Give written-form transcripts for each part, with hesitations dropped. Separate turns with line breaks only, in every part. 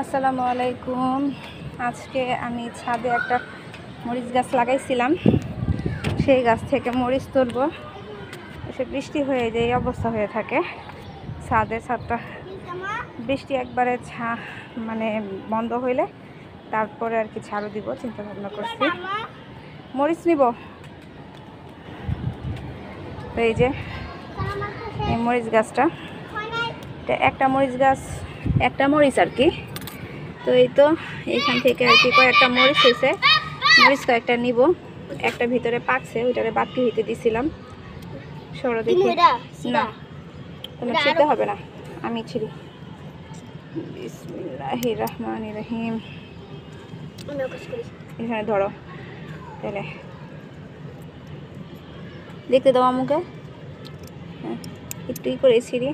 আসসালামু আলাইকুম। আজকে আমি ছাদে একটা মরিচ গাছ লাগাইছিলাম, সেই গাছ থেকে মরিচ তুলব। সে বৃষ্টি হয়ে যায়, এই অবস্থা হয়ে থাকে ছাদটা। বৃষ্টি একবারে মানে বন্ধ হইলে তারপরে আর কি ঝাড়ু দিব চিন্তা ভাবনা করছি। মরিচ নিব, তো এই যে এই মরিচ গাছটা, একটা মরিচ গাছ, একটা মরিচ আর কি। তো এই তো এইখান থেকে আর কি কয়েকটা মরিচ হয়েছে, মরিচ কয়েকটা নিব। একটা ভিতরে পাকছে, ওইটারে বাকি হইতে দিছিলাম। সরো দেখি, না তোমার ছিঁড়তে হবে না, আমি ছিঁড়ি। বিসমিল্লাহির রহমানির রহিম। এখানে ধরো, তাহলে দেখতে দাও আমাকে। হ্যাঁ, একটু ই করে ছিঁড়ি,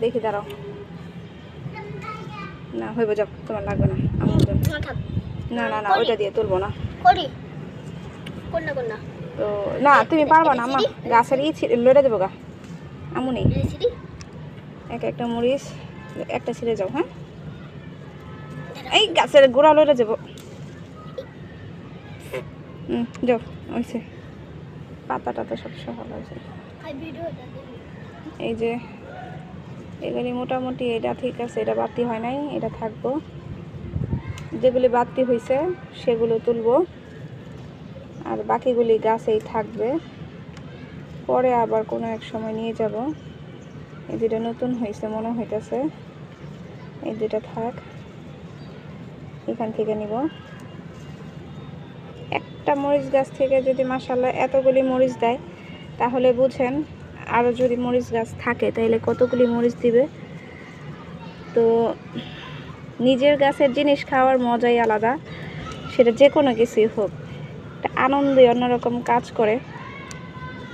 দেখি দাঁড়াও। না হইব, যাও, তোমার লাগবে না। না না না, ওইটা দিয়ে তুলবো না। তো না, তুমি পারবা না আমা, গাছের লড়ে দেবো গা আমু নেই। একটা মরিচ একটা ছিঁড়ে যাও। হ্যাঁ, এই গাছের গোড়া লড়ে যাবো। যাও, ওইছে পাতা টাতা সব সকাল আছে। এই যে এগুলি মোটামুটি এটা ঠিক আছে, এটা বাতি হয় নাই, এটা থাকবো। যেগুলি বাতি হয়েছে সেগুলো তুলবো, আর বাকিগুলি গাছেই থাকবে। পরে আবার কোনো এক সময় নিয়ে যাব। এই দুটা নতুন হয়েছে মনে হইতেছে, এই দুটা থাক, এখান থেকে নিব। একটা মরিচ গাছ থেকে যদি মাশাআল্লাহ এতগুলি মরিচ দেয়, তাহলে বুঝেন আরও যদি মরিচ গাছ থাকে তাহলে কতগুলি মরিচ দিবে। তো নিজের গাছের জিনিস খাওয়ার মজাই আলাদা, সেটা যে কোনো কিছুই হোক, একটা আনন্দে অন্যরকম কাজ করে।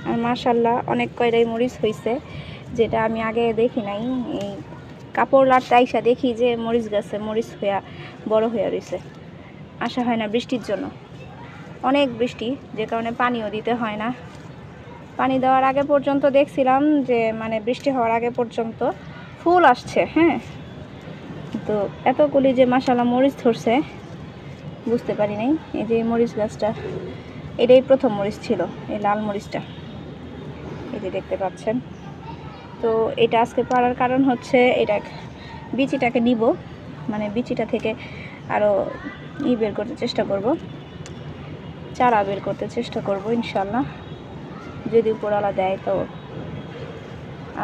আর মাশাআল্লাহ অনেক কয়টাই মরিচ হয়েছে, যেটা আমি আগে দেখি নাই। এই কাপড় লাটতে আইসা দেখি যে মরিচ গাছে মরিচ হইয়া বড় হইয়া রয়েছে। আসা হয় না বৃষ্টির জন্য, অনেক বৃষ্টি, যে কারণে পানিও দিতে হয় না। পানি দেওয়ার আগে পর্যন্ত দেখছিলাম যে মানে বৃষ্টি হওয়ার আগে পর্যন্ত ফুল আসছে। হ্যাঁ, তো এতগুলি যে মাশাআল্লাহ মরিচ ধরছে বুঝতে পারি নাই। এই যে মরিচ গাছটা, এটাই প্রথম মরিচ ছিল, এই লাল মরিচটা, এই যে দেখতে পাচ্ছেন। তো এটা আজকে পারার কারণ হচ্ছে এটা বিচিটাকে নিব, মানে বিচিটা থেকে আরও বের করতে চেষ্টা করব, চারা বের করতে চেষ্টা করব ইনশাল্লাহ, যদি উপরওয়ালা দেয় তো।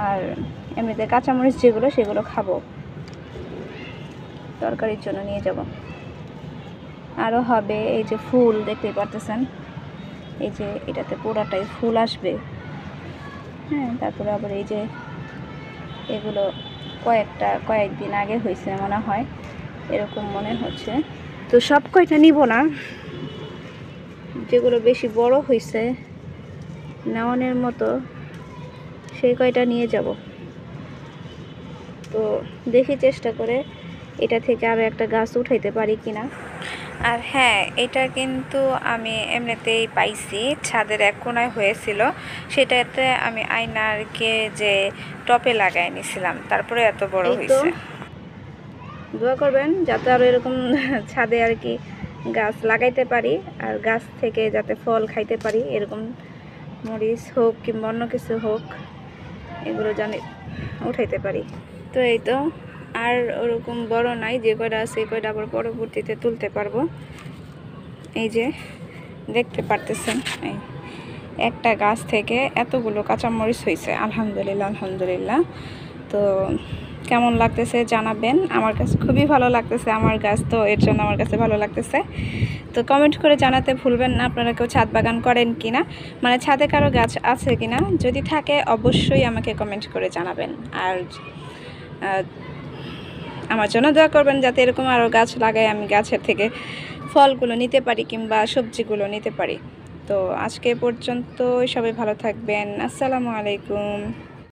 আর এমনিতে কাঁচামরিচ যেগুলো সেগুলো খাবো, তরকারির জন্য নিয়ে যাব। আরও হবে এই যে ফুল দেখতেই পারতেছেন, এই যে এটাতে পুরাটাই ফুল আসবে। হ্যাঁ, তারপরে আবার এই যে এগুলো কয়েকদিন আগে হয়েছে মনে হয়, এরকম মনে হচ্ছে। তো সব কয়টা নিব না, যেগুলো বেশি বড় হয়েছে নেওয়ানের মতো সেই কয়টা নিয়ে যাব। তো দেখি চেষ্টা করে এটা থেকে আরও একটা গাছ উঠাইতে পারি কিনা। আর হ্যাঁ, এটা কিন্তু আমি এমনিতেই পাইছি, ছাদের এক কোনায় হয়েছিল, সেটাতে আমি আয়নারকে যে টপে লাগাই নিছিলাম, তারপরে এত বড় হয়েছে। দোয়া করবেন যাতে আরও এরকম ছাদে আর কি গাছ লাগাইতে পারি, আর গাছ থেকে যাতে ফল খাইতে পারি, এরকম মরিচ হোক কিংবা অন্য কিছু হোক, এগুলো জানি উঠাইতে পারি। তো এই তো আর ওরকম বড় নাই, যে কয়টা আছে এই কয়টা আবার পরবর্তীতে তুলতে পারবো। এই যে দেখতে পারতেছেন, এই একটা গাছ থেকে এতগুলো কাঁচামরিচ হয়েছে, আলহামদুলিল্লাহ আলহামদুলিল্লাহ। তো কেমন লাগতেছে জানাবেন, আমার কাছে খুবই ভালো লাগতেছে আমার গাছ, তো এর জন্য আমার কাছে ভালো লাগতেছে। তো কমেন্ট করে জানাতে ভুলবেন না আপনারা কেউ ছাদ বাগান করেন কিনা, মানে ছাদে কারো গাছ আছে কিনা, যদি থাকে অবশ্যই আমাকে কমেন্ট করে জানাবেন। আর আমার জন্য দোয়া করবেন যাতে এরকম আরও গাছ লাগাই, আমি গাছের থেকে ফলগুলো নিতে পারি কিংবা সবজিগুলো নিতে পারি। তো আজকে পর্যন্ত সবাই ভালো থাকবেন, আসসালামু আলাইকুম।